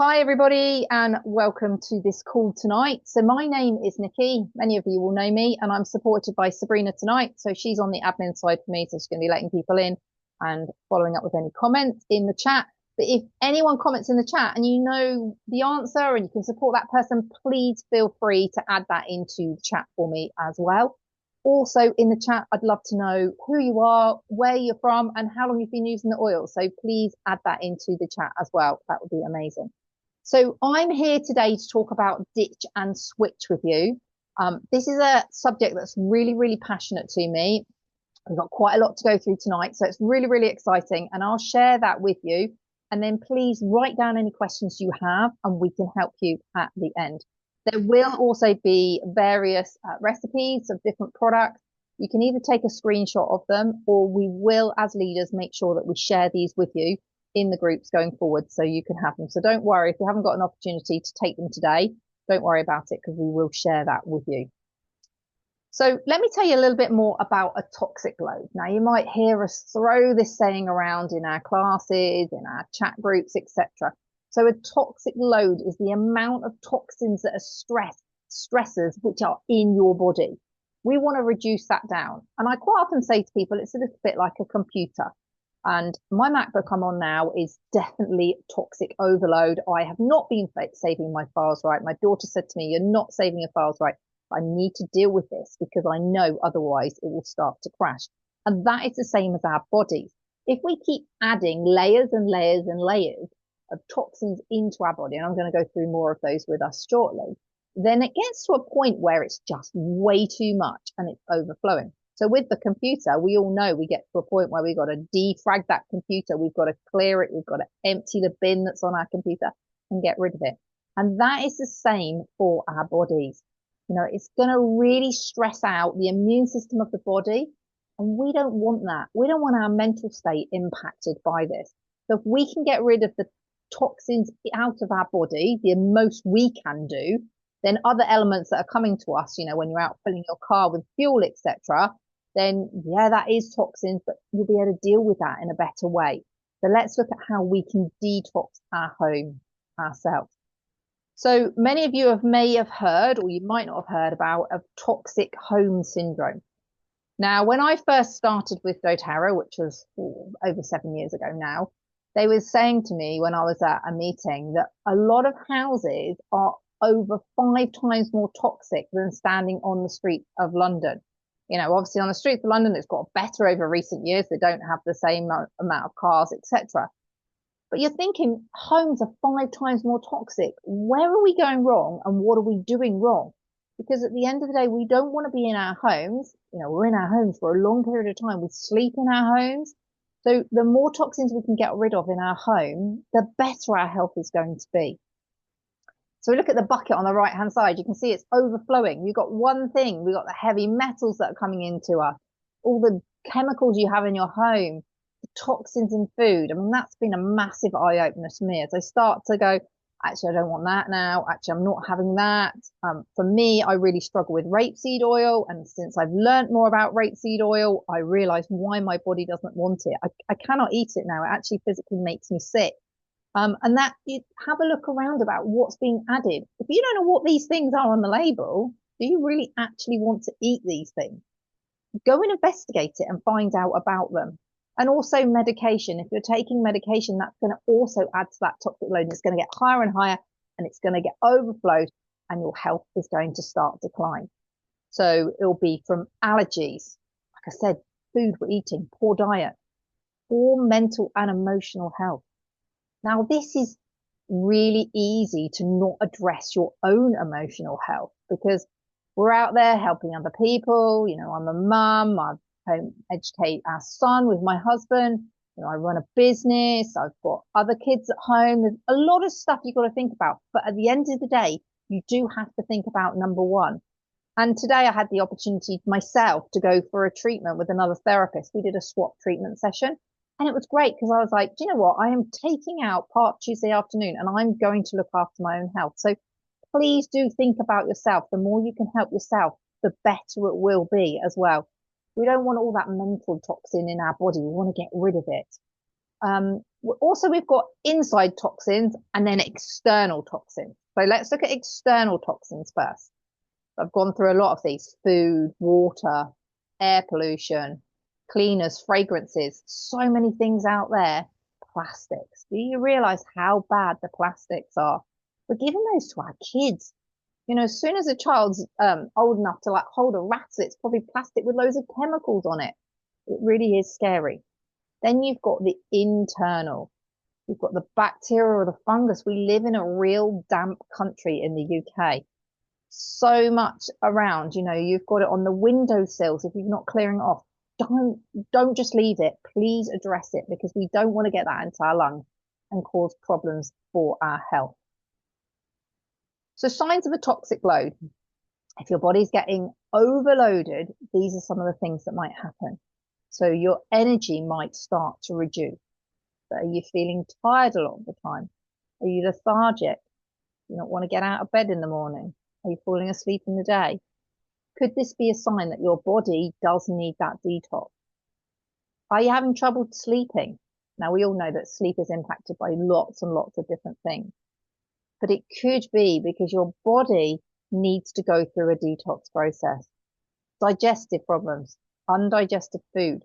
Hi, everybody, and welcome to this call tonight. So my name is Nikki. Many of you will know me, and I'm supported by Sabrina tonight. So she's on the admin side for me, so she's going to be letting people in and following up with any comments in the chat. But if anyone comments in the chat and you know the answer and you can support that person, please feel free to add that into the chat for me as well. Also in the chat, I'd love to know who you are, where you're from, and how long you've been using the oil. So please add that into the chat as well. That would be amazing. So I'm here today to talk about ditch and switch with you. This is a subject that's really, really passionate to me. We've got quite a lot to go through tonight, so it's really, really exciting, and I'll share that with you. And then please write down any questions you have, and we can help you at the end. There will also be various recipes of different products. You can either take a screenshot of them, or we will, as leaders, make sure that we share these with you in the groups going forward so you can have them. So don't worry if you haven't got an opportunity to take them today, don't worry about it because we will share that with you. So let me tell you a little bit more about a toxic load. Now you might hear us throw this saying around in our classes, in our chat groups, etc. So a toxic load is the amount of toxins that are stressors which are in your body. We want to reduce that down. And I quite often say to people, it's a little bit like a computer. And my MacBook I'm on now is definitely toxic overload. I have not been saving my files right. My daughter said to me, you're not saving your files right. I need to deal with this because I know otherwise it will start to crash. And that is the same as our bodies. If we keep adding layers and layers and layers of toxins into our body, and I'm going to go through more of those with us shortly, then it gets to a point where it's just way too much and it's overflowing. So with the computer, we all know we get to a point where we've got to defrag that computer. We've got to clear it. We've got to empty the bin that's on our computer and get rid of it. And that is the same for our bodies. You know, it's going to really stress out the immune system of the body. And we don't want that. We don't want our mental state impacted by this. So if we can get rid of the toxins out of our body, the most we can do, then other elements that are coming to us, you know, when you're out filling your car with fuel, etc., then yeah, that is toxins, but you'll be able to deal with that in a better way. So let's look at how we can detox our home ourselves. So many of you may have heard, or you might not have heard about, of toxic home syndrome. Now, when I first started with doTERRA, which was over 7 years ago now, they were saying to me when I was at a meeting that a lot of houses are over 5 times more toxic than standing on the streets of London. You know, obviously on the streets of London, it's got better over recent years. They don't have the same amount of cars, etc. But you're thinking homes are 5 times more toxic. Where are we going wrong and what are we doing wrong? Because at the end of the day, we don't want to be in our homes. You know, we're in our homes for a long period of time. We sleep in our homes. So the more toxins we can get rid of in our home, the better our health is going to be. So we look at the bucket on the right hand side, you can see it's overflowing. You've got one thing, we've got the heavy metals that are coming into us, all the chemicals you have in your home, the toxins in food. I mean, that's been a massive eye opener to me as I start to go, actually, I don't want that now. Actually, I'm not having that. For me, I really struggle with rapeseed oil. And since I've learned more about rapeseed oil, I realized why my body doesn't want it. I cannot eat it now. It actually physically makes me sick. And that you have a look around about what's being added. If you don't know what these things are on the label, do you really actually want to eat these things? Go and investigate it and find out about them. And also medication. If you're taking medication, that's going to also add to that toxic load. And it's going to get higher and higher and it's going to get overflowed and your health is going to start to decline. So it'll be from allergies, like I said, food we're eating, poor diet, or mental and emotional health. Now, this is really easy to not address your own emotional health because we're out there helping other people. You know, I'm a mum. I home educate our son with my husband. You know, I run a business. I've got other kids at home. There's a lot of stuff you've got to think about. But at the end of the day, you do have to think about number one. And today I had the opportunity myself to go for a treatment with another therapist. We did a swap treatment session. And it was great because I was like, do you know what? I am taking out part Tuesday afternoon and I'm going to look after my own health. So please do think about yourself. The more you can help yourself, the better it will be as well. We don't want all that mental toxin in our body. We want to get rid of it. Also, we've got inside toxins and then external toxins. So let's look at external toxins first. I've gone through a lot of these: food, water, air pollution, cleaners, fragrances, so many things out there. Plastics. Do you realize how bad the plastics are? We're giving those to our kids. You know, as soon as a child's old enough to like hold a rattle, it's probably plastic with loads of chemicals on it. It really is scary. Then you've got the internal. You've got the bacteria or the fungus. We live in a real damp country in the UK. So much around, you know, you've got it on the windowsills. If you're not clearing it off, don't just leave it. Please address it, because we don't want to get that into our lungs and cause problems for our health. So signs of a toxic load. If your body's getting overloaded, these are some of the things that might happen. So your energy might start to reduce. So are you feeling tired a lot of the time? Are you lethargic? Do you not want to get out of bed in the morning? Are you falling asleep in the day? Could this be a sign that your body does need that detox? Are you having trouble sleeping? Now, we all know that sleep is impacted by lots and lots of different things, but it could be because your body needs to go through a detox process. Digestive problems, undigested food.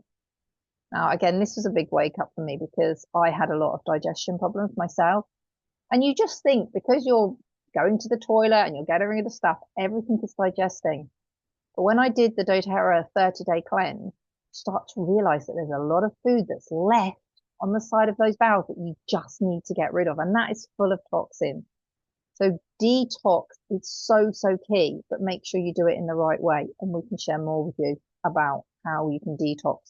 Now, again, this was a big wake up for me because I had a lot of digestion problems myself. And you just think because you're going to the toilet and you're getting rid of stuff, everything is digesting. But when I did the doTERRA 30-day cleanse, start to realize that there's a lot of food that's left on the side of those bowels that you just need to get rid of. And that is full of toxins. So detox is so, so key, but make sure you do it in the right way. And we can share more with you about how you can detox.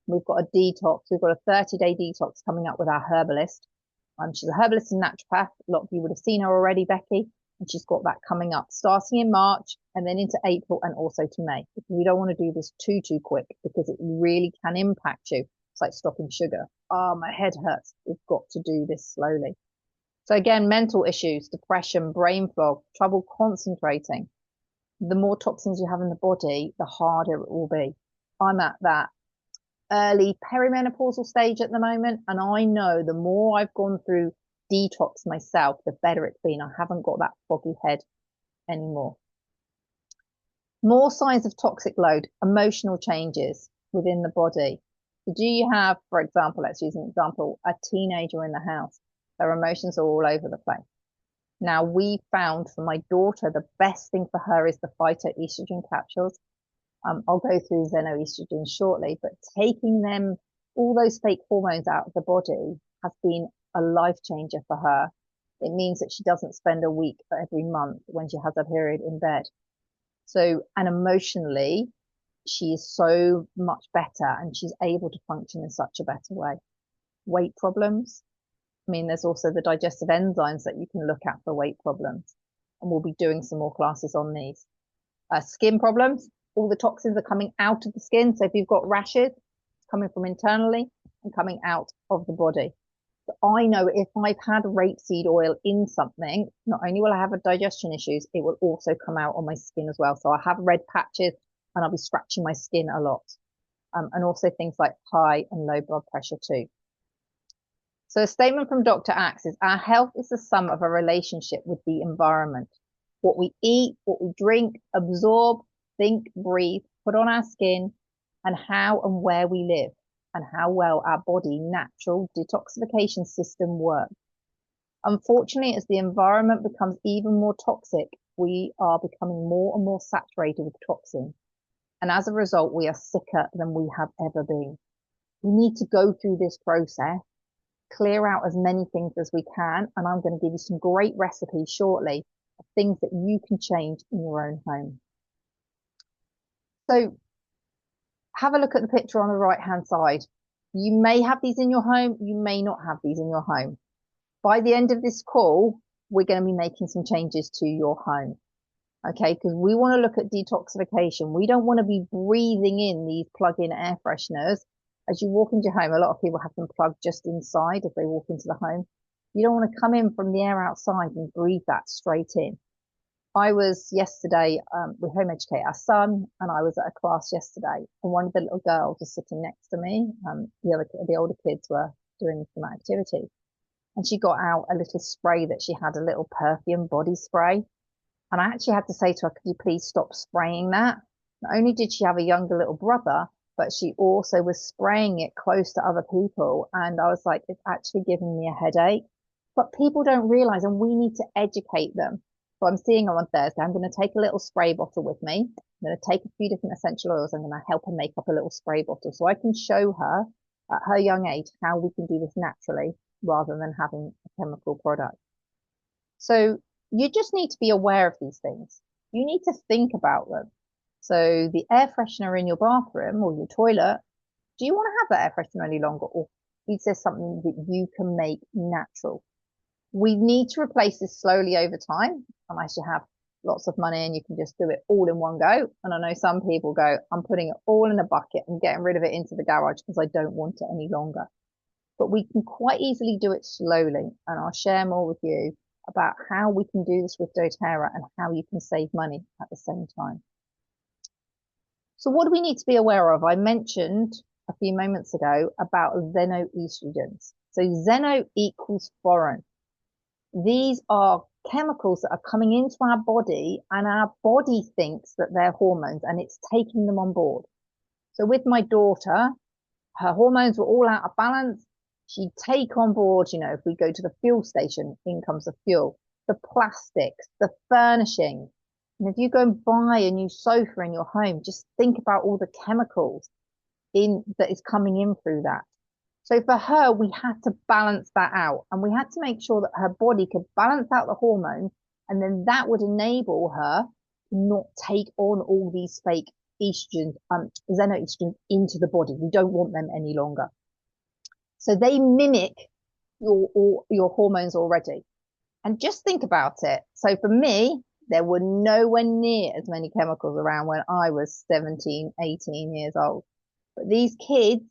We've got a detox. We've got a 30-day detox coming up with our herbalist. She's a herbalist and naturopath. A lot of you would have seen her already, Becky. And she's got that coming up starting in March and then into April and also to May. Because we don't want to do this too quick, because it really can impact you. It's like stopping sugar. Oh, my head hurts. We've got to do this slowly. So again, mental issues, depression, brain fog, trouble concentrating. The more toxins you have in the body, the harder it will be. I'm at that early perimenopausal stage at the moment, and I know the more I've gone through detox myself, the better it's been. I haven't got that foggy head anymore. More signs of toxic load, emotional changes within the body. So do you have, for example, let's use an example, a teenager in the house? Their emotions are all over the place. Now, we found for my daughter, the best thing for her is the phytoestrogen capsules. I'll go through xenoestrogen shortly, but taking them, all those fake hormones out of the body has been a life changer for her. It means that she doesn't spend a week every month when she has her period in bed. So, and emotionally, she is so much better and she's able to function in such a better way. Weight problems. I mean, there's also the digestive enzymes that you can look at for weight problems. And we'll be doing some more classes on these. Skin problems. All the toxins are coming out of the skin. So if you've got rashes, it's coming from internally and coming out of the body. So I know if I've had rapeseed oil in something, not only will I have a digestion issues, it will also come out on my skin as well. So I have red patches and I'll be scratching my skin a lot. And also things like high and low blood pressure too. So a statement from Dr. Axe is, our health is the sum of a relationship with the environment. What we eat, what we drink, absorb, think, breathe, put on our skin, and how and where we live, and how well our body natural detoxification system works. Unfortunately, as the environment becomes even more toxic, we are becoming more and more saturated with toxins. And as a result, we are sicker than we have ever been. We need to go through this process, clear out as many things as we can, and I'm going to give you some great recipes shortly of things that you can change in your own home. So have a look at the picture on the right hand side. You may have these in your home, you may not have these in your home. By the end of this call, we're going to be making some changes to your home. Okay, because we want to look at detoxification. We don't want to be breathing in these plug-in air fresheners. As you walk into your home, a lot of people have them plugged just inside if they walk into the home. You don't want to come in from the air outside and breathe that straight in. I was yesterday, we home educate our son, and I was at a class yesterday, and one of the little girls was sitting next to me. The older kids were doing some activity. And she got out a little spray that she had, a little perfume body spray. And I actually had to say to her, could you please stop spraying that? Not only did she have a younger little brother, but she also was spraying it close to other people. And I was like, it's actually giving me a headache. But people don't realize, and we need to educate them. So I'm seeing her on Thursday. I'm going to take a little spray bottle with me. I'm going to take a few different essential oils. I'm going to help her make up a little spray bottle so I can show her at her young age how we can do this naturally rather than having a chemical product. So you just need to be aware of these things. You need to think about them. So the air freshener in your bathroom or your toilet, do you want to have that air freshener any longer? Or is there something that you can make natural? We need to replace this slowly over time, unless you have lots of money and you can just do it all in one go. And I know some people go, I'm putting it all in a bucket and getting rid of it into the garage because I don't want it any longer. But we can quite easily do it slowly. And I'll share more with you about how we can do this with doTERRA and how you can save money at the same time. So what do we need to be aware of? I mentioned a few moments ago about xenoestrogens. So xeno equals foreign. These are chemicals that are coming into our body and our body thinks that they're hormones and it's taking them on board. So with my daughter, her hormones were all out of balance. She'd take on board, if we go to the fuel station, in comes the fuel, the plastics, the furnishing. And if you go and buy a new sofa in your home, just think about all the chemicals that is coming in through that. So for her, we had to balance that out and we had to make sure that her body could balance out the hormones, and then that would enable her to not take on all these fake estrogens, xenoestrogens into the body. We don't want them any longer. So they mimic your hormones already. And just think about it. So for me, there were nowhere near as many chemicals around when I was 17, 18 years old. But these kids,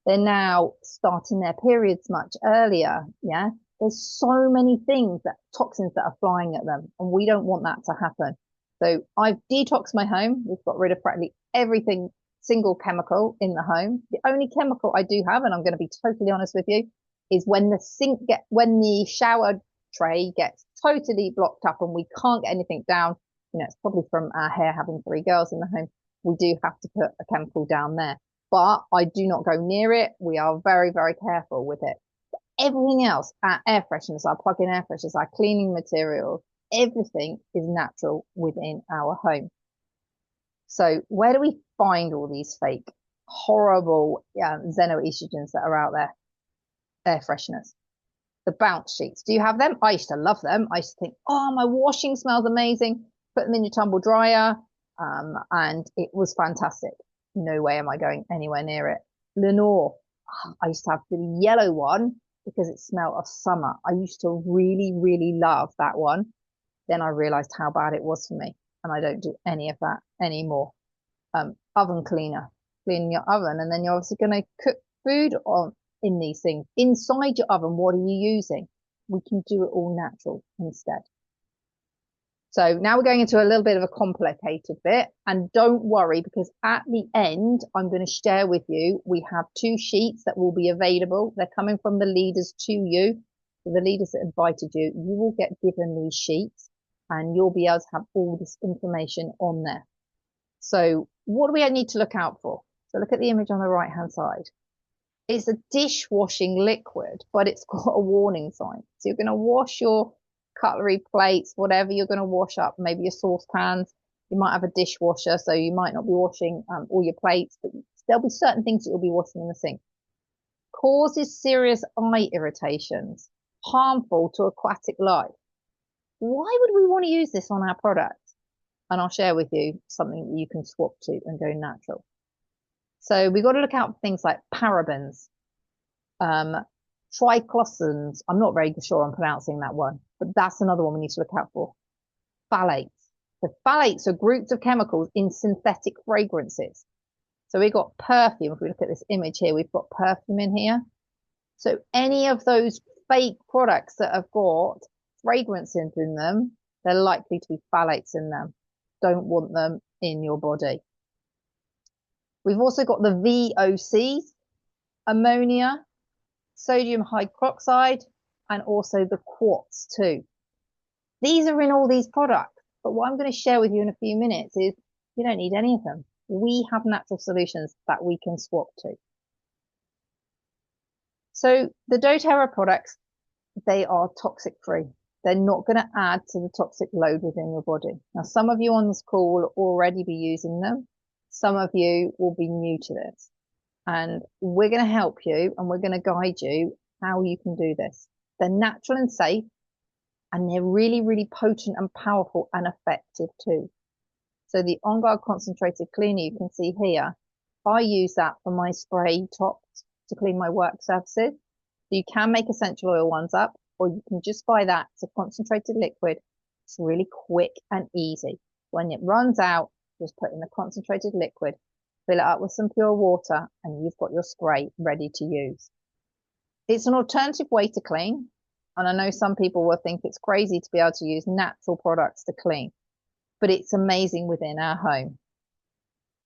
they're now starting their periods much earlier. Yeah. There's so many things, toxins that are flying at them, and we don't want that to happen. So I've detoxed my home. We've got rid of practically everything, single chemical in the home. The only chemical I do have, and I'm going to be totally honest with you, is when the shower tray gets totally blocked up and we can't get anything down. It's probably from our hair having 3 girls in the home. We do have to put a chemical down there, but I do not go near it. We are very, very careful with it. Everything else, our air fresheners, our plug-in air fresheners, our cleaning materials, everything is natural within our home. So where do we find all these fake, horrible xenoestrogens that are out there? Air fresheners. The bounce sheets. Do you have them? I used to love them. I used to think, oh, my washing smells amazing. Put them in your tumble dryer. And it was fantastic. No way am I going anywhere near it. Lenore. I used to have the yellow one because it smelled of summer. I used to really, really love that one. Then I realized how bad it was for me. And I don't do any of that anymore. Oven cleaner. Cleaning your oven. And then you're obviously going to cook food in these things. Inside your oven, what are you using? We can do it all natural instead. So now we're going into a little bit of a complicated bit, and don't worry, because at the end, I'm going to share with you, we have 2 sheets that will be available. They're coming from the leaders to you. So the leaders that invited you, you will get given these sheets and you'll be able to have all this information on there. So what do we need to look out for? So look at the image on the right-hand side. It's a dishwashing liquid, but it's got a warning sign. So you're going to wash your cutlery, plates, whatever you're going to wash up, maybe your saucepans. You might have a dishwasher, so you might not be washing all your plates, but there'll be certain things that you'll be washing in the sink. Causes serious eye irritations, harmful to aquatic life. Why would we want to use this on our product? And I'll share with you something that you can swap to and go natural. So we've got to look out for things like parabens, triclosans. I'm not very sure I'm pronouncing that one, but that's another one we need to look out for. Phthalates. So phthalates are groups of chemicals in synthetic fragrances. So we've got perfume. If we look at this image here, we've got perfume in here. So any of those fake products that have got fragrances in them, they're likely to be phthalates in them. Don't want them in your body. We've also got the VOCs, ammonia, sodium hydroxide, and also the quartz too. These are in all these products, but what I'm going to share with you in a few minutes is you don't need any of them. We have natural solutions that we can swap to. So the doTERRA products, they are toxic free. They're not going to add to the toxic load within your body. Now, some of you on this call will already be using them. Some of you will be new to this. And we're going to help you and we're going to guide you how you can do this. They're natural and safe, and they're really, really potent and powerful and effective too. So the On Guard Concentrated Cleaner you can see here, I use that for my spray tops to clean my work surfaces. So you can make essential oil ones up, or you can just buy that. It's a concentrated liquid. It's really quick and easy. When it runs out, just put in the concentrated liquid, fill it up with some pure water, and you've got your spray ready to use. It's an alternative way to clean. And I know some people will think it's crazy to be able to use natural products to clean, but it's amazing within our home.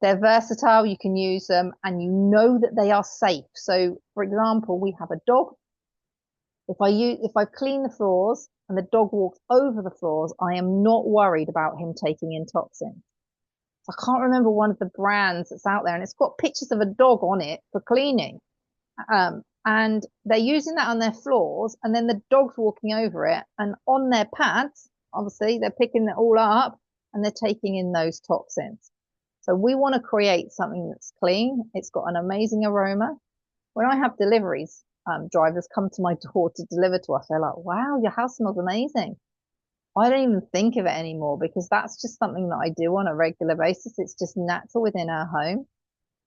They're versatile, you can use them, and you know that they are safe. So for example, we have a dog. If I clean the floors and the dog walks over the floors, I am not worried about him taking in toxins. I can't remember one of the brands that's out there, and it's got pictures of a dog on it for cleaning. And they're using that on their floors, and then the dog's walking over it, and on their pads, obviously, they're picking it all up and they're taking in those toxins. So we want to create something that's clean. It's got an amazing aroma. When I have deliveries, drivers come to my door to deliver to us. They're like, wow, your house smells amazing. I don't even think of it anymore because that's just something that I do on a regular basis. It's just natural within our home,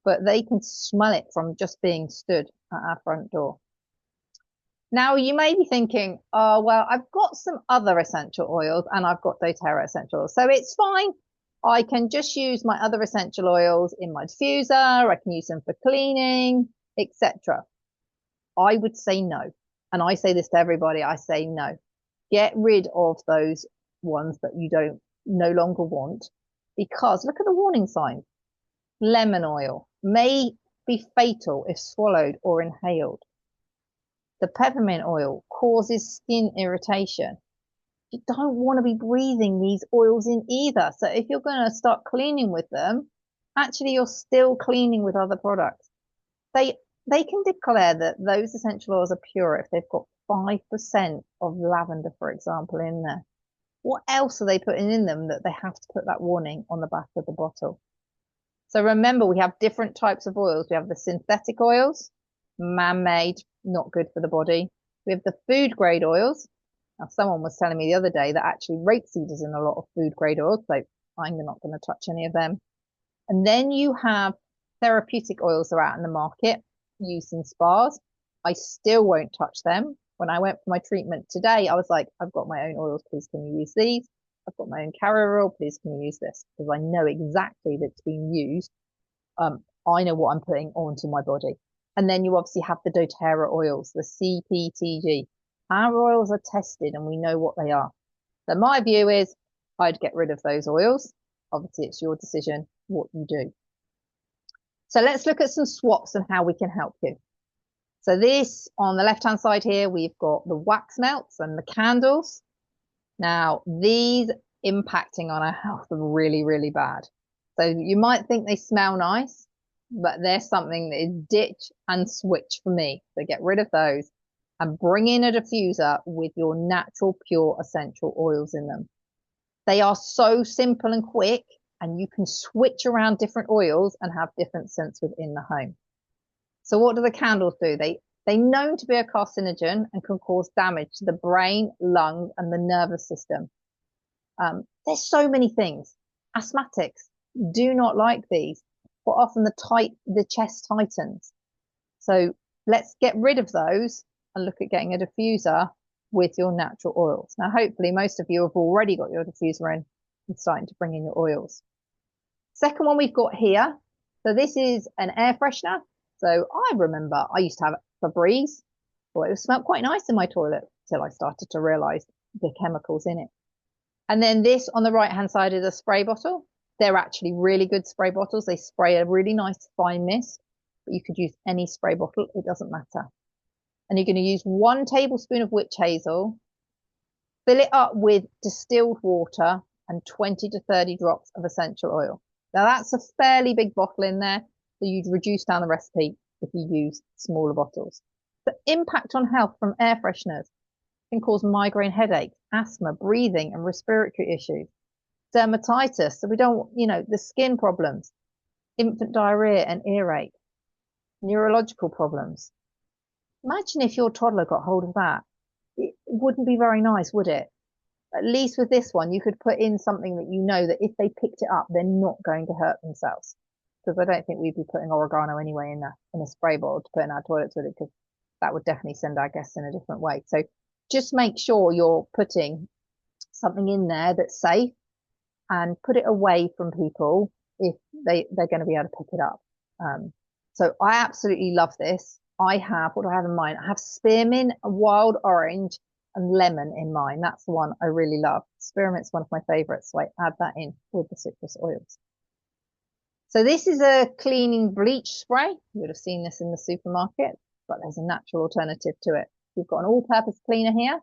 but they can smell it from just being stood at our front door. Now, you may be thinking, oh, well, I've got some other essential oils and I've got doTERRA essential oils, so it's fine. I can just use my other essential oils in my diffuser. I can use them for cleaning, etc. I would say no. And I say this to everybody. I say no. Get rid of those ones that you don't no longer want, because look at the warning signs. Lemon oil may be fatal if swallowed or inhaled. The peppermint oil causes skin irritation. You don't want to be breathing these oils in either. So if you're going to start cleaning with them, actually you're still cleaning with other products. They can declare that those essential oils are pure if they've got 5% of lavender, for example, in there. What else are they putting in them that they have to put that warning on the back of the bottle? So remember, we have different types of oils. We have the synthetic oils, man-made, not good for the body. We have the food grade oils. Now, someone was telling me the other day that actually rapeseed is in a lot of food grade oils, so I'm not going to touch any of them. And then you have therapeutic oils that are out in the market, used in spas. I still won't touch them. When I went for my treatment today, I was like, I've got my own oils, please can you use these? I've got my own carrier oil, please can you use this? Because I know exactly that it's being used. I know what I'm putting onto my body. And then you obviously have the doTERRA oils, the CPTG. Our oils are tested and we know what they are. So my view is I'd get rid of those oils. Obviously, it's your decision what you do. So let's look at some swaps and how we can help you. So this, on the left-hand side here, we've got the wax melts and the candles. Now, these impacting on our health are really, really bad. So you might think they smell nice, but they're something that is ditch and switch for me. So get rid of those and bring in a diffuser with your natural, pure, essential oils in them. They are so simple and quick, and you can switch around different oils and have different scents within the home. So what do the candles do? They're known to be a carcinogen and can cause damage to the brain, lungs, and the nervous system. There's so many things. Asthmatics do not like these. But often the chest tightens. So let's get rid of those and look at getting a diffuser with your natural oils. Now, hopefully most of you have already got your diffuser in and starting to bring in your oils. Second one we've got here. So this is an air freshener. So I remember I used to have Febreze. Well, it smelled quite nice in my toilet till I started to realize the chemicals in it. And then this on the right-hand side is a spray bottle. They're actually really good spray bottles. They spray a really nice fine mist, but you could use any spray bottle. It doesn't matter. and you're going to use 1 tablespoon of witch hazel, fill it up with distilled water and 20 to 30 drops of essential oil. Now that's a fairly big bottle in there, so you'd reduce down the recipe if you use smaller bottles. The impact on health from air fresheners can cause migraine headaches, asthma, breathing and respiratory issues, dermatitis, so we don't, the skin problems, infant diarrhea and earache, neurological problems. Imagine if your toddler got hold of that. It wouldn't be very nice, would it? At least with this one, you could put in something that you know that if they picked it up, they're not going to hurt themselves. Because I don't think we'd be putting oregano anyway in a spray bottle to put in our toilets with it, because that would definitely send our guests in a different way. So just make sure you're putting something in there that's safe and put it away from people if they're going to be able to pick it up. So I absolutely love this. What do I have in mine? I have spearmint, wild orange, and lemon in mine. That's the one I really love. Spearmint's one of my favorites, so I add that in with the citrus oils. So this is a cleaning bleach spray. You would have seen this in the supermarket, but there's a natural alternative to it. You've got an all-purpose cleaner here.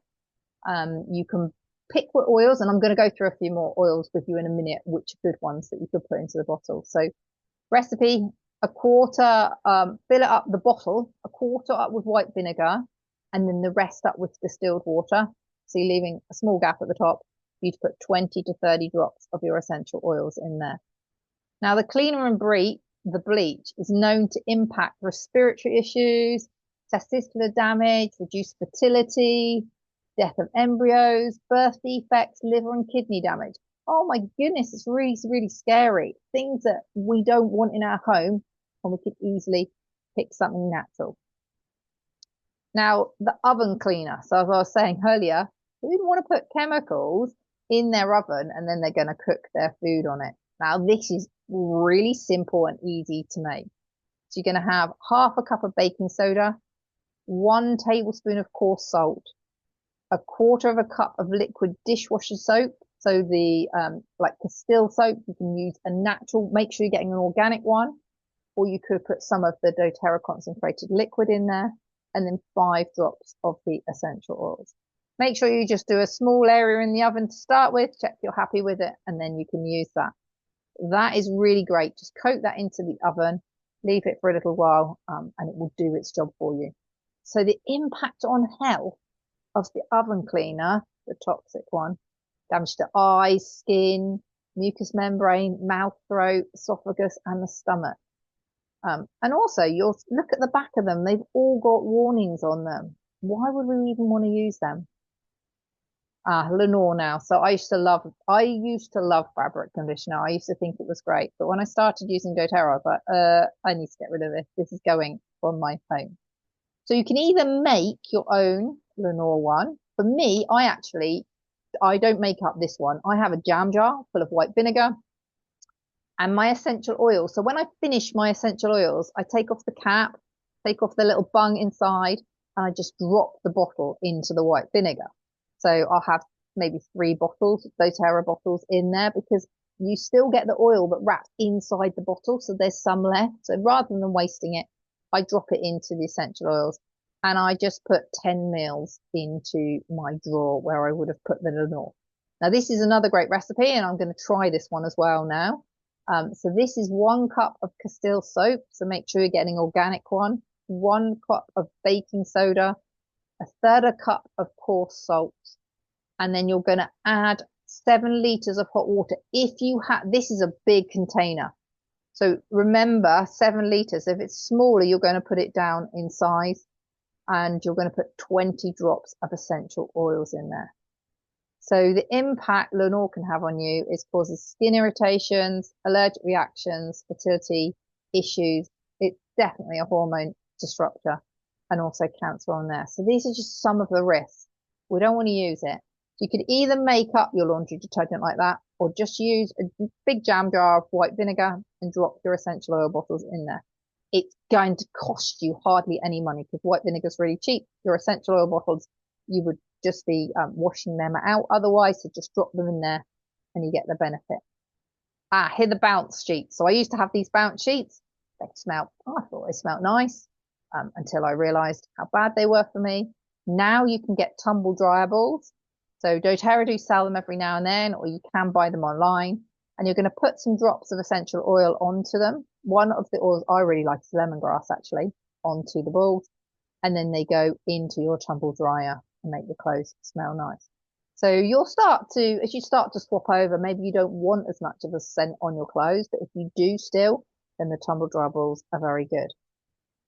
You can pick what oils, and I'm going to go through a few more oils with you in a minute, which are good ones that you could put into the bottle. So recipe, a quarter, fill it up, the bottle, a quarter up with white vinegar, and then the rest up with distilled water. So you're leaving a small gap at the top. You'd put 20 to 30 drops of your essential oils in there. Now, the cleaner and the bleach is known to impact respiratory issues, testicular damage, reduce fertility, death of embryos, birth defects, liver and kidney damage. Oh my goodness, it's really, really scary. Things that we don't want in our home, and we could easily pick something natural. Now, the oven cleaner. So as I was saying earlier, we didn't want to put chemicals in their oven and then they're going to cook their food on it. Now, this is really simple and easy to make. So you're going to have half a cup of baking soda, 1 tablespoon of coarse salt, a quarter of a cup of liquid dishwasher soap. So the like Castile soap, you can use a natural, make sure you're getting an organic one, or you could put some of the doTERRA concentrated liquid in there, and then 5 drops of the essential oils. Make sure you just do a small area in the oven to start with, check you're happy with it, and then you can use that. That is really great. Just coat that into the oven, leave it for a little while, and it will do its job for you. So the impact on health of the oven cleaner, the toxic one, damage to eyes, skin, mucous membrane, mouth, throat, esophagus, and the stomach. And also, you'll look at the back of them. They've all got warnings on them. Why would we even want to use them? Lenore now. So I used to love fabric conditioner. I used to think it was great. But when I started using doTERRA, I thought, I need to get rid of this. This is going from my home. So you can either make your own Lenore one. For me, I don't make up this one. I have a jam jar full of white vinegar and my essential oils. So when I finish my essential oils, I take off the cap, take off the little bung inside, and I just drop the bottle into the white vinegar. So I'll have maybe 3 bottles, doTERRA bottles in there, because you still get the oil that wraps inside the bottle. So there's some left. So rather than wasting it, I drop it into the essential oils, and I just put 10 mils into my drawer where I would have put the Lenore. Now, this is another great recipe, and I'm going to try this one as well now. So this is 1 cup of Castile soap. So make sure you're getting organic one. 1 cup of baking soda, 1/3 cup of coarse salt, and then you're going to add 7 liters of hot water. If you have, this is a big container. So remember, 7 liters. If it's smaller, you're going to put it down in size, and you're going to put 20 drops of essential oils in there. So the impact Lenore can have on you is causes skin irritations, allergic reactions, fertility issues. It's definitely a hormone disruptor, and also cancer on there. So these are just some of the risks. We don't want to use it. You could either make up your laundry detergent like that, or just use a big jam jar of white vinegar and drop your essential oil bottles in there. It's going to cost you hardly any money, because white vinegar is really cheap. Your essential oil bottles, you would just be washing them out otherwise, so just drop them in there and you get the benefit. Here the bounce sheets. So I used to have these bounce sheets. I thought they smelled nice. until I realized how bad they were for me. Now you can get tumble dryer balls. So doTERRA do sell them every now and then, or you can buy them online. And you're going to put some drops of essential oil onto them. One of the oils I really like is lemongrass, actually, onto the balls. And then they go into your tumble dryer and make the clothes smell nice. So you'll start to, as you start to swap over, maybe you don't want as much of a scent on your clothes, but if you do still, then the tumble dryer balls are very good.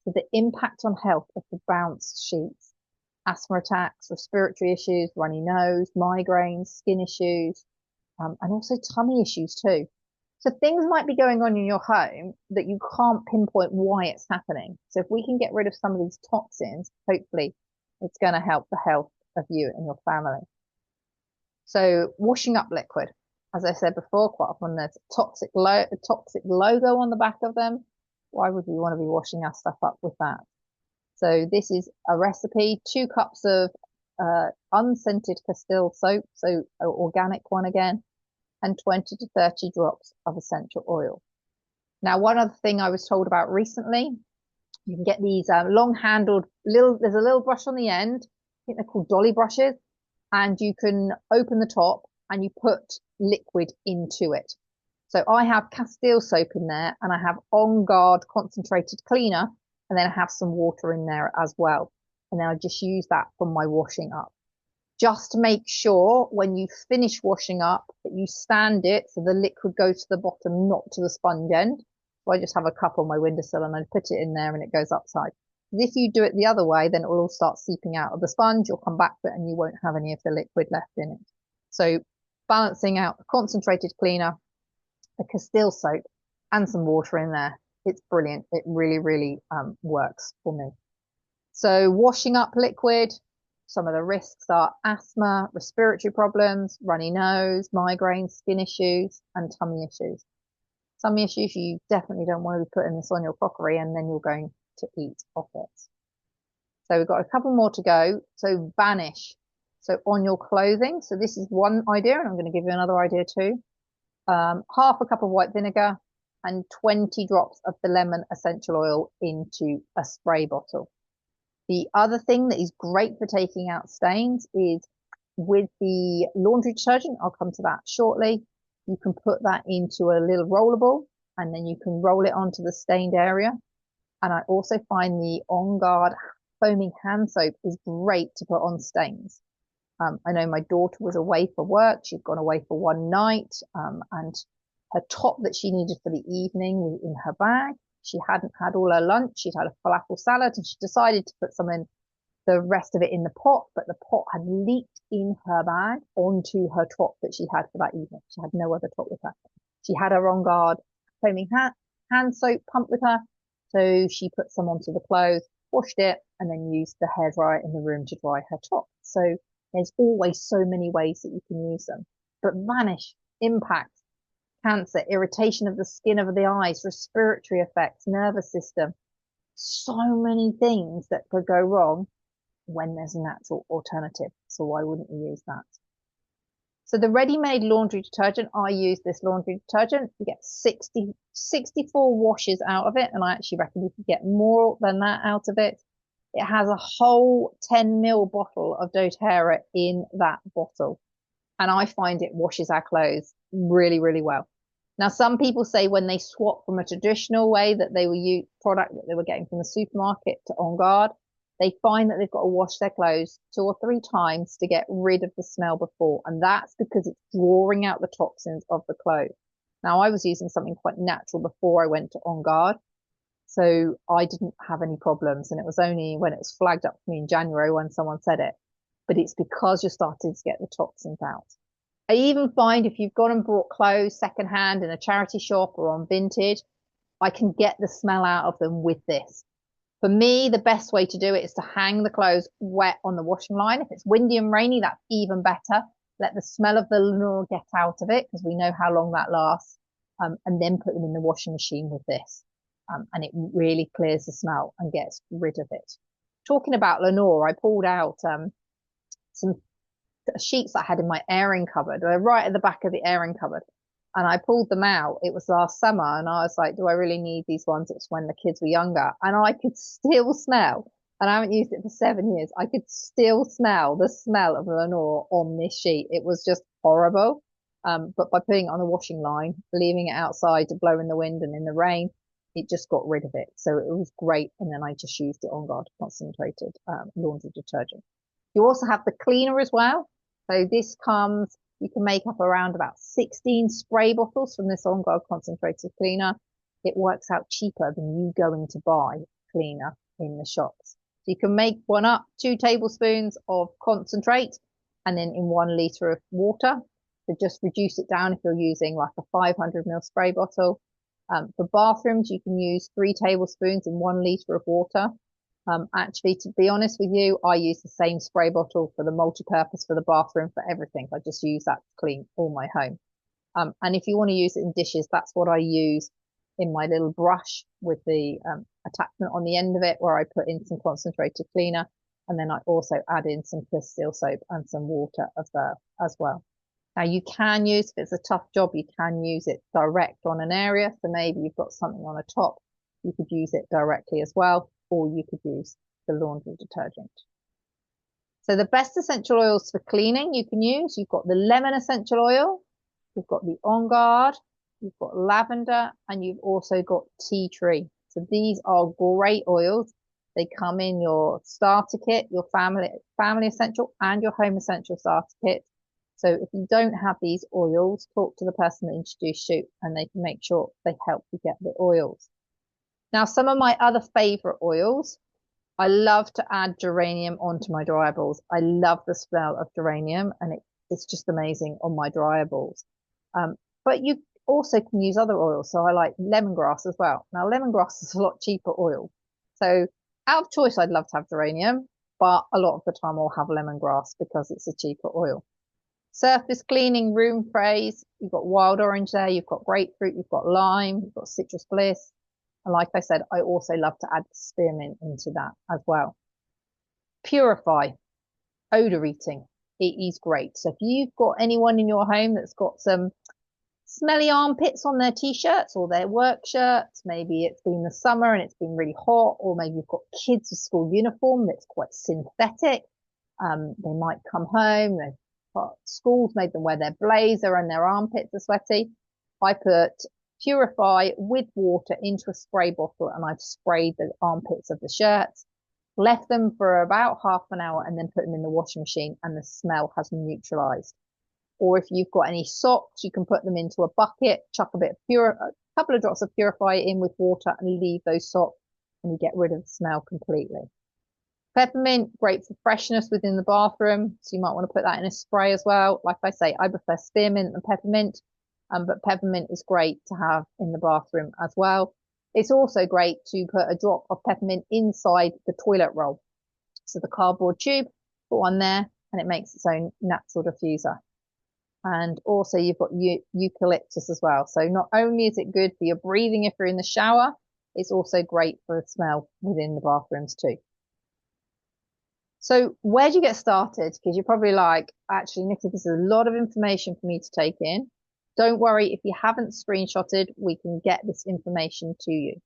So the impact on health of the bounced sheets, asthma attacks, respiratory issues, runny nose, migraines, skin issues, and also tummy issues too. So things might be going on in your home that you can't pinpoint why it's happening. So if we can get rid of some of these toxins, hopefully it's going to help the health of you and your family. So washing up liquid, as I said before, quite often there's a toxic logo on the back of them. Why would we want to be washing our stuff up with that? So this is a recipe, 2 cups of unscented Castile soap, so organic one again, and 20 to 30 drops of essential oil. Now, one other thing I was told about recently, you can get these long-handled there's a little brush on the end. I think they're called dolly brushes, and you can open the top and you put liquid into it. So I have Castile soap in there, and I have On Guard concentrated cleaner, and then I have some water in there as well. And then I just use that for my washing up. Just make sure when you finish washing up that you stand it so the liquid goes to the bottom, not to the sponge end. So I just have a cup on my windowsill and I put it in there and it goes upside. If you do it the other way, then it will all start seeping out of the sponge. You'll come back to it and you won't have any of the liquid left in it. So balancing out the concentrated cleaner, the Castile soap, and some water in there. It's brilliant. It really, really works for me. So washing up liquid, some of the risks are asthma, respiratory problems, runny nose, migraines, skin issues, and tummy issues. Tummy issues, you definitely don't want to be putting this on your crockery and then you're going to eat off it. So we've got a couple more to go. So vanish. So on your clothing. So this is one idea, and I'm going to give you another idea too. Half a cup of white vinegar and 20 drops of the lemon essential oil into a spray bottle. The other thing that is great for taking out stains is with the laundry detergent. I'll come to that shortly. You can put that into a little rollable and then you can roll it onto the stained area. And I also find the On Guard foaming hand soap is great to put on stains. I know my daughter was away for work. She'd gone away for one night, and her top that she needed for the evening was in her bag. She hadn't had all her lunch. She'd had a falafel salad and she decided to put the rest of it in the pot, but the pot had leaked in her bag onto her top that she had for that evening. She had no other top with her. She had her On Guard foaming hand soap pump with her. So she put some onto the clothes, washed it, and then used the hairdryer in the room to dry her top. So there's always so many ways that you can use them. But vanish, impact, cancer, irritation of the skin of the eyes, respiratory effects, nervous system. So many things that could go wrong when there's a natural alternative. So why wouldn't you use that? So the ready-made laundry detergent, I use this laundry detergent. You get 64 washes out of it. And I actually reckon you could get more than that out of it. It has a whole 10 ml bottle of doTERRA in that bottle. And I find it washes our clothes really, really well. Now, some people say when they swap from a traditional way that they will use product that they were getting from the supermarket to On Guard, they find that they've got to wash their clothes 2 or 3 times to get rid of the smell before. And that's because it's drawing out the toxins of the clothes. Now, I was using something quite natural before I went to On Guard. So I didn't have any problems. And it was only when it was flagged up for me in January when someone said it. But it's because you're starting to get the toxins out. I even find if you've gone and bought clothes secondhand in a charity shop or on Vintage, I can get the smell out of them with this. For me, the best way to do it is to hang the clothes wet on the washing line. If it's windy and rainy, that's even better. Let the smell of the Lenore get out of it because we know how long that lasts. And then put them in the washing machine with this. And it really clears the smell and gets rid of it. Talking about Lenore, I pulled out some sheets I had in my airing cupboard. They're right at the back of the airing cupboard. and I pulled them out. It was last summer, and I was like, do I really need these ones? It's when the kids were younger, and I could still smell, and I haven't used it for 7 years. I could still smell the smell of Lenore on this sheet. It was just horrible. But by putting it on the washing line, leaving it outside to blow in the wind and in the rain, it just got rid of it. So it was great. And then I just used it On Guard concentrated laundry detergent. You also have the cleaner as well. So this comes, you can make up around about 16 spray bottles from this On Guard concentrated cleaner. It works out cheaper than you going to buy cleaner in the shops. So you can make one up, 2 tablespoons of concentrate, and then in 1 litre of water. So just reduce it down if you're using like a 500 ml spray bottle. For bathrooms, you can use 3 tablespoons in 1 litre of water. Actually, to be honest with you, I use the same spray bottle for the multi-purpose for the bathroom for everything. I just use that to clean all my home. And if you want to use it in dishes, that's what I use in my little brush with the attachment on the end of it, where I put in some concentrated cleaner. And then I also add in some clear steel soap and some water as well. Now you can use, if it's a tough job, you can use it direct on an area. So maybe you've got something on a top, you could use it directly as well, or you could use the laundry detergent. So the best essential oils for cleaning you can use, you've got the lemon essential oil, you've got the On Guard, you've got lavender, and you've also got tea tree. So these are great oils. They come in your starter kit, your family essential and your home essential starter kit. So if you don't have these oils, talk to the person that introduced you and they can make sure they help you get the oils. Now, some of my other favorite oils, I love to add geranium onto my dryables. I love the smell of geranium and it's just amazing on my dryables. But you also can use other oils. So I like lemongrass as well. Now, lemongrass is a lot cheaper oil. So out of choice, I'd love to have geranium, but a lot of the time I'll have lemongrass because it's a cheaper oil. Surface cleaning room sprays, you've got wild orange there, you've got grapefruit, you've got lime, you've got citrus bliss. And like I said, I also love to add spearmint into that as well. Purify, odor eating, it is great. So if you've got anyone in your home that's got some smelly armpits on their t-shirts or their work shirts, maybe it's been the summer and it's been really hot, or maybe you've got kids with school uniform that's quite synthetic. They might come home, schools made them wear their blazer and their armpits are sweaty. I put Purify with water into a spray bottle and I've sprayed the armpits of the shirts, left them for about half an hour and then put them in the washing machine and the smell has neutralized. Or if you've got any socks, you can put them into a bucket, chuck a couple of drops of Purify in with water and leave those socks and you get rid of the smell completely. Peppermint, great for freshness within the bathroom. So you might want to put that in a spray as well. Like I say, I prefer spearmint and peppermint, but peppermint is great to have in the bathroom as well. It's also great to put a drop of peppermint inside the toilet roll. So the cardboard tube, put one there, and it makes its own natural diffuser. And also you've got eucalyptus as well. So not only is it good for your breathing if you're in the shower, it's also great for the smell within the bathrooms too. So where do you get started? Because you're probably like, actually, Nikki, this is a lot of information for me to take in. Don't worry, if you haven't screenshotted, we can get this information to you.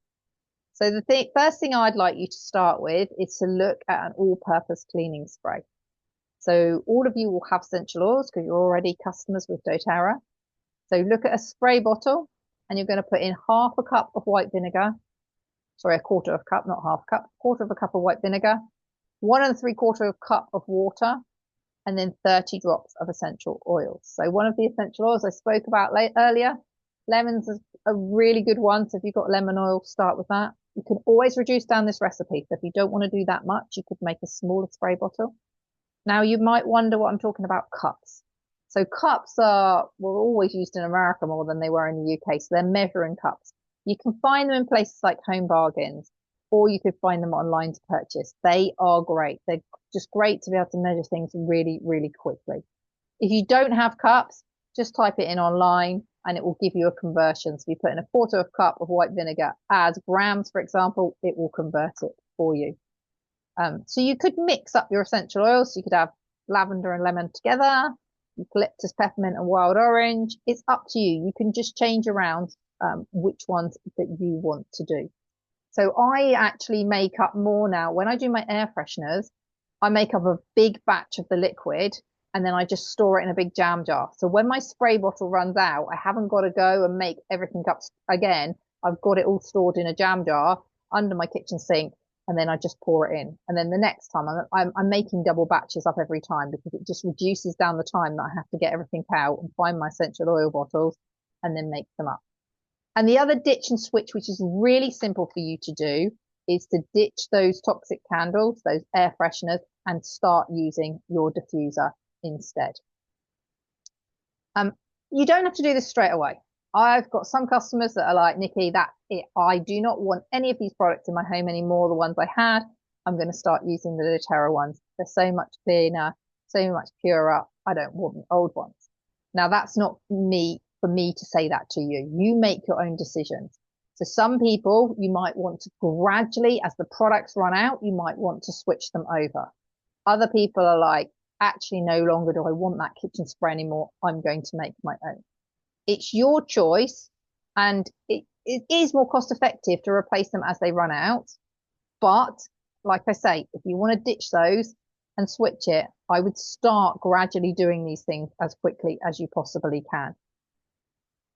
So the first thing I'd like you to start with is to look at an all-purpose cleaning spray. So all of you will have essential oils because you're already customers with doTERRA. So look at a spray bottle and you're going to put in half a cup of white vinegar. Sorry, a quarter of a cup, not half a cup, quarter of a cup of white vinegar, 1 3/4 cup of water, and then 30 drops of essential oils. So one of the essential oils I spoke about earlier, lemons is a really good one. So if you've got lemon oil, start with that. You can always reduce down this recipe. So if you don't want to do that much, you could make a smaller spray bottle. Now you might wonder what I'm talking about cups. So cups were always used in America more than they were in the UK. So they're measuring cups. You can find them in places like Home Bargains, or you could find them online to purchase. They are great. They're just great to be able to measure things really, really quickly. If you don't have cups, just type it in online and it will give you a conversion. So if you put in a quarter of a cup of white vinegar as grams, for example, it will convert it for you. So you could mix up your essential oils. So you could have lavender and lemon together. eucalyptus, peppermint, and wild orange. It's up to you. You can just change around which ones that you want to do. So I actually make up more now. When I do my air fresheners, I make up a big batch of the liquid and then I just store it in a big jam jar. So when my spray bottle runs out, I haven't got to go and make everything up again. I've got it all stored in a jam jar under my kitchen sink, and then I just pour it in. And then the next time I'm making double batches up every time because it just reduces down the time that I have to get everything out and find my essential oil bottles and then make them up. And the other ditch and switch, which is really simple for you to do, is to ditch those toxic candles, those air fresheners, and start using your diffuser instead. You don't have to do this straight away. I've got some customers that are like, Nikki, that's it. I do not want any of these products in my home anymore. The ones I had, I'm going to start using the doTERRA ones. They're so much cleaner, so much purer. I don't want the old ones. Now, that's not for me to say that to you. You make your own decisions. So some people, you might want to gradually, as the products run out, you might want to switch them over. Other people are like, actually, no longer do I want that kitchen spray anymore. I'm going to make my own. It's your choice, and it is more cost effective to replace them as they run out. But like I say, if you want to ditch those and switch it, I would start gradually doing these things as quickly as you possibly can.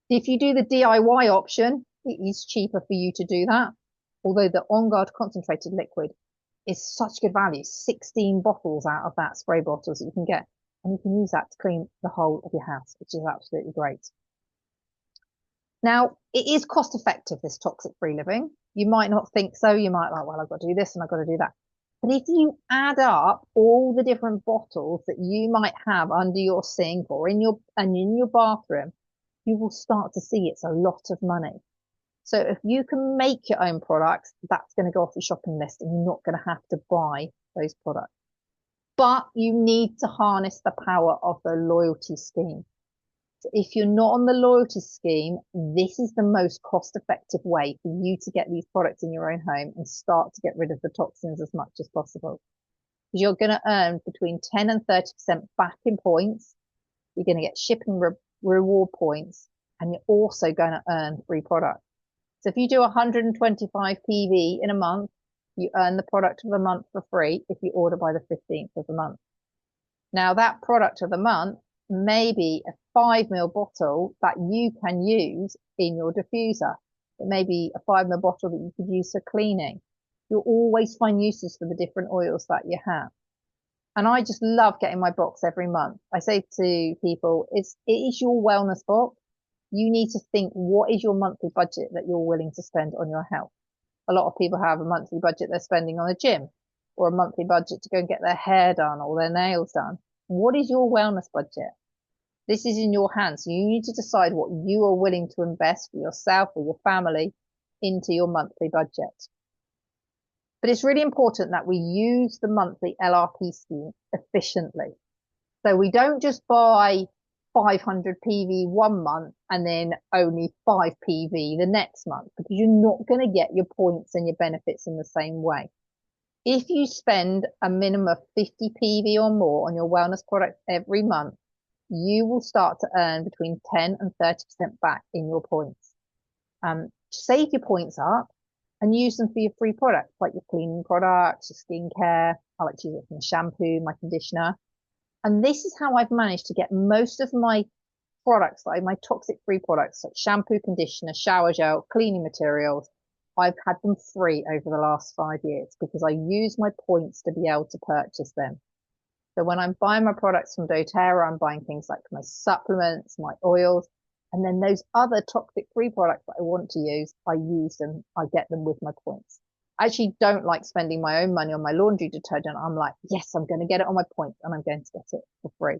If you do the DIY option, it is cheaper for you to do that. Although the On Guard concentrated liquid is such good value, 16 bottles out of that spray bottles that you can get. And you can use that to clean the whole of your house, which is absolutely great. Now, it is cost effective, this toxic free living. You might not think so. You might like, well, I've got to do this and I've got to do that. But if you add up all the different bottles that you might have under your sink or in your bathroom, you will start to see it's a lot of money. So if you can make your own products, that's going to go off your shopping list and you're not going to have to buy those products. But you need to harness the power of the loyalty scheme. So if you're not on the loyalty scheme, this is the most cost-effective way for you to get these products in your own home and start to get rid of the toxins as much as possible. Because you're going to earn between 10 and 30% back in points. You're going to get shipping reward points, and you're also going to earn free products. So if you do 125 PV in a month, you earn the product of the month for free if you order by the 15th of the month. Now that product of the month may be a 5 ml bottle that you can use in your diffuser. It may be a 5 ml bottle that you could use for cleaning. You'll always find uses for the different oils that you have. And I just love getting my box every month. I say to people, it is your wellness box. You need to think, what is your monthly budget that you're willing to spend on your health? A lot of people have a monthly budget they're spending on a gym, or a monthly budget to go and get their hair done or their nails done. What is your wellness budget? This is in your hands. So you need to decide what you are willing to invest for yourself or your family into your monthly budget. But it's really important that we use the monthly LRP scheme efficiently. So we don't just buy 500 PV one month and then only 5 PV the next month, because you're not going to get your points and your benefits in the same way. If you spend a minimum of 50 PV or more on your wellness products every month, you will start to earn between 10 and 30% back in your points. Save your points up and use them for your free products, like your cleaning products, your skincare. I like to use it for my shampoo, my conditioner. And this is how I've managed to get most of my products, like my toxic-free products, like shampoo, conditioner, shower gel, cleaning materials. I've had them free over the last 5 years because I use my points to be able to purchase them. So when I'm buying my products from doTERRA, I'm buying things like my supplements, my oils, and then those other toxic-free products that I want to use, I use them, I get them with my points. I actually don't like spending my own money on my laundry detergent. I'm like, yes, I'm going to get it on my points and I'm going to get it for free.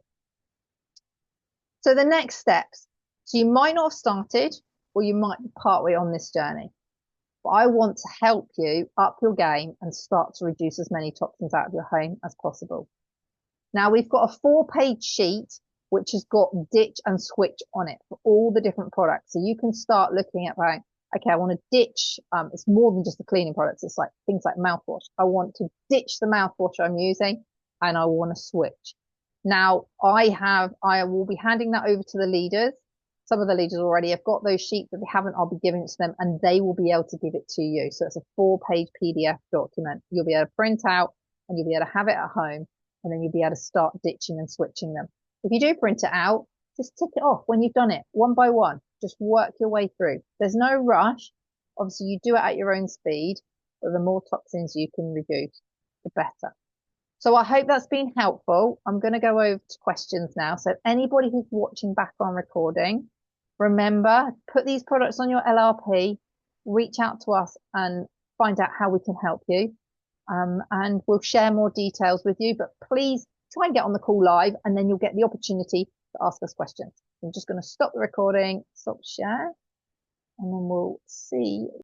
So the next steps. So you might not have started, or you might be partway on this journey. But I want to help you up your game and start to reduce as many toxins out of your home as possible. Now we've got a 4-page sheet which has got ditch and switch on it for all the different products. So you can start looking at, like, okay, I want to ditch, it's more than just the cleaning products. It's like things like mouthwash. I want to ditch the mouthwash I'm using and I want to switch. Now, I will be handing that over to the leaders. Some of the leaders already have got those sheets. If they haven't, I'll be giving it to them and they will be able to give it to you. So it's a 4-page PDF document. You'll be able to print out and you'll be able to have it at home, and then you'll be able to start ditching and switching them. If you do print it out, just tick it off when you've done it one by one. Just work your way through. There's no rush. Obviously, you do it at your own speed, but the more toxins you can reduce, the better. So I hope that's been helpful. I'm going to go over to questions now. So anybody who's watching back on recording, remember, put these products on your LRP, reach out to us and find out how we can help you. And we'll share more details with you, but please try and get on the call live and then you'll get the opportunity to ask us questions. I'm just going to stop the recording, stop share, and then we'll see